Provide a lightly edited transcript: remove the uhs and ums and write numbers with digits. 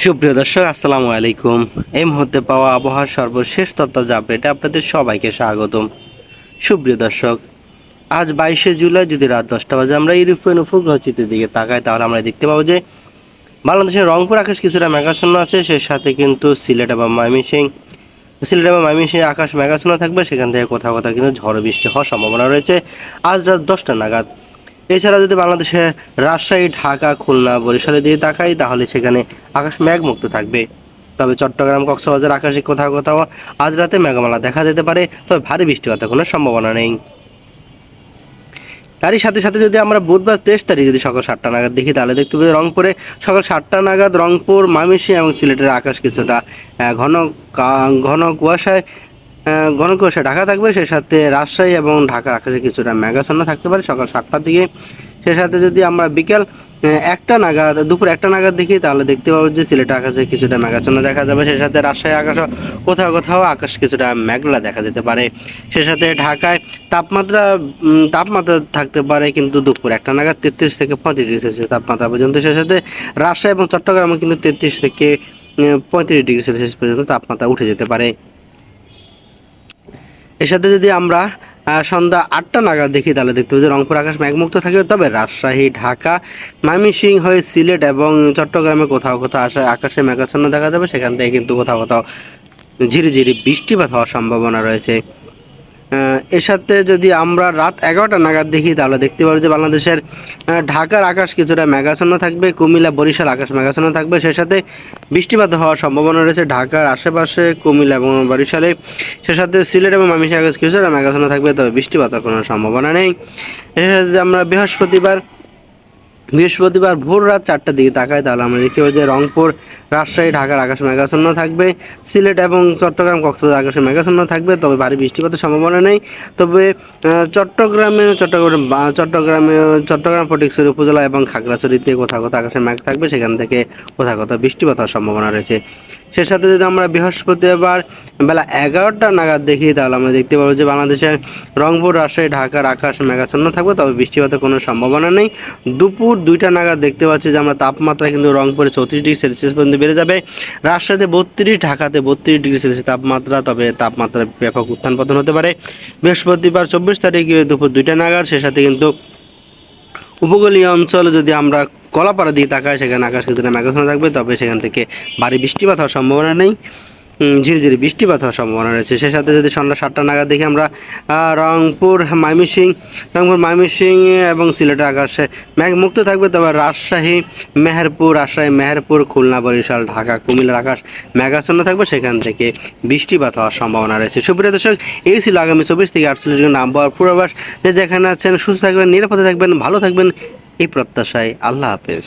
সুপ্রিয় দর্শক আসসালামু আলাইকুম। এই মুহূর্তে পাওয়া আবহাওয়ার সর্বশেষ তথ্য আপডেটে আপনাদের সবাইকে স্বাগতম। সুপ্রিয় দর্শক, আজ 22শে জুলাই যদি রাত 10টা বাজে আমরা ইউরোপিয়ান উপগ্রহ চিত্রের দিকে তাকাই, তাহলে আমরা দেখতে পাবো যে বাংলাদেশের রংপুর আকাশ কিছুটা মেঘাচ্ছন্ন আছে, সেই সাথে কিন্তু সিলেট এবং ময়মনসিংহ আকাশ মেঘাচ্ছন্ন থাকবে। সেখান থেকে কোথাও কোথাও কিন্তু ঝড় বৃষ্টি হওয়ার সম্ভাবনা রয়েছে আজ রাত 10টা নাগাদ। এছাড়া যদি বাংলাদেশের রাজশাহী, ঢাকা, খুলনা, বরিশালের দিকে তাকাই, তাহলে সেখানে আকাশ মেঘমুক্ত থাকবে। তবে চট্টগ্রাম, কক্সবাজার আকাশে কোথাও কোথাও আজ রাতে মেঘমালা দেখা যেতে পারে, তবে ভারী বৃষ্টিপাতের কোনো সম্ভাবনা নেই। তারই সাথে সাথে যদি আমরা বুধবার 23 তারিখ যদি সকাল 7টা নাগাদ দেখি, তাহলে দেখতে পাবো রংপুরে সকাল 7টা নাগাদ রংপুর, ময়মনসিংহ এবং সিলেটের আকাশ কিছুটা ঘন ঘন কুয়াশায় ঢাকা থাকবে। সেই সাথে রাজশাহী এবং ঢাকার আকাশে কিছুটা মেঘাচ্ছন্ন থাকতে পারে সকাল 7টার দিকে। সেই সাথে যদি আমরা বিকেল দুপুর 1টা নাগাদ দেখি, তাহলে দেখতে পাবো যে সিলেটের আকাশে কিছুটা মেঘাচ্ছন্ন দেখা যাবে। সেই সাথে রাজশাহী আকাশও কোথাও কোথাও আকাশ কিছুটা মেঘলা দেখা যেতে পারে। সেই সাথে ঢাকায় তাপমাত্রা থাকতে পারে কিন্তু দুপুর 1টা নাগাদ 33 থেকে 35 ডিগ্রি সেলসিয়াস তাপমাত্রা পর্যন্ত। সেই সাথে রাজশাহী এবং চট্টগ্রামে কিন্তু 33 থেকে 35 ডিগ্রি সেলসিয়াস পর্যন্ত তাপমাত্রা উঠে যেতে পারে। এর সাথে যদি আমরা সন্ধ্যা 8টা নাগাদ দেখি, তাহলে দেখতে পাবো যে রংপুর আকাশ মেঘমুক্ত থাকবে। তবে রাজশাহী, ঢাকা, ময়মনসিংহ হয়ে সিলেট এবং চট্টগ্রামে কোথাও কোথাও আকাশে মেঘাচ্ছন্ন দেখা যাবে। সেখান থেকে কিন্তু কোথাও কোথাও ঝিরিঝিরি বৃষ্টিপাত হওয়ার সম্ভাবনা রয়েছে। এর সাথে যদি আমরা রাত 11টা নাগাদ দেখি, তাহলে দেখতে পাবো যে বাংলাদেশের ঢাকার আকাশ কিছুটা মেঘাচ্ছন্ন থাকবে, কুমিল্লা, বরিশাল আকাশ মেঘাচ্ছন্ন থাকবে। সেই সাথে বৃষ্টিপাত হওয়ার সম্ভাবনা রয়েছে ঢাকার আশেপাশে, কুমিল্লা এবং বরিশালে। সেই সাথে সিলেট এবং ময়মনসিংহ আকাশ কিছুটা মেঘাচ্ছন্ন থাকবে, তবে বৃষ্টিপাতের কোনো সম্ভাবনা নেই। এর সাথে আমরা বৃহস্পতিবার ভোর রাত 4টার দিকে তাকাই, তাহলে আমরা দেখতে পাই যে রংপুর, রাজশাহী, ঢাকার আকাশ মেঘাচ্ছন্ন থাকবে। সিলেট এবং চট্টগ্রাম, কক্সবাজার আকাশে মেঘাচ্ছন্ন থাকবে, তবে ভারী বৃষ্টিপাতের সম্ভাবনা নেই। তবে চট্টগ্রাম ফটিকছড়ি উপজেলা এবং খাগড়াছড়িতে কোথাও কোথাও আকাশে মেঘ থাকবে, সেখান থেকে কোথাও কোথাও বৃষ্টিপাত হওয়ার সম্ভাবনা রয়েছে। সে সাথে যদি আমরা বৃহস্পতিবার বেলা 11টা নাগাদ দেখি, তাহলে আমরা দেখতে পাবো যে বাংলাদেশের রংপুর, রাজশাহী, ঢাকার আকাশ মেঘাচ্ছন্ন থাকবে, তবে বৃষ্টিপাতের কোনো সম্ভাবনা নেই। দুপুর 2টা নাগাদ দেখতে পাচ্ছি যে আমরা তাপমাত্রা কিন্তু রংপুরে 34 ডিগ্রি সেলসিয়াস পর্যন্ত বেড়ে যাবে, রাজশাহীতে 32, ঢাকাতে 32 ডিগ্রি সেলসিয়াস তাপমাত্রা, তবে তাপমাত্রার ব্যাপক উত্থান পতন হতে পারে। বৃহস্পতিবার 24 তারিখে দুপুর 2টা নাগাদ। সে সাথে কিন্তু উপকূলীয় অঞ্চলে যদি আমরা কলাপাড়া দিয়ে তাকাই, সেখানে আকাশ কিছুটা মেঘাচ্ছন্ন থাকবে, তবে সেখান থেকে ভারী বৃষ্টিপাত হওয়ার সম্ভাবনা নেই, ঝিরিঝিরি বৃষ্টিপাত হওয়ার সম্ভাবনা রয়েছে। সে সাথে যদি সন্ধ্যা 7টা নাগাদ দেখি আমরা রংপুর, ময়মনসিংহ এবং সিলেটের আকাশে মেঘমুক্ত থাকবে, তবে রাজশাহী, মেহেরপুর, খুলনা, বরিশাল, ঢাকা, কুমিল্লার আকাশ মেঘাচ্ছন্ন থাকবে, সেখান থেকে বৃষ্টিপাত হওয়ার সম্ভাবনা রয়েছে। সুপ্রিয় দর্শক, এই ছিল আগামী 24 থেকে 48 ঘন্টা আবহাওয়ার পূর্বাভাস। যেখানে আছেন সুস্থ থাকবেন, নিরাপদে থাকবেন, ভালো থাকবেন, এই প্রত্যাশায় আল্লাহ হাফেজ।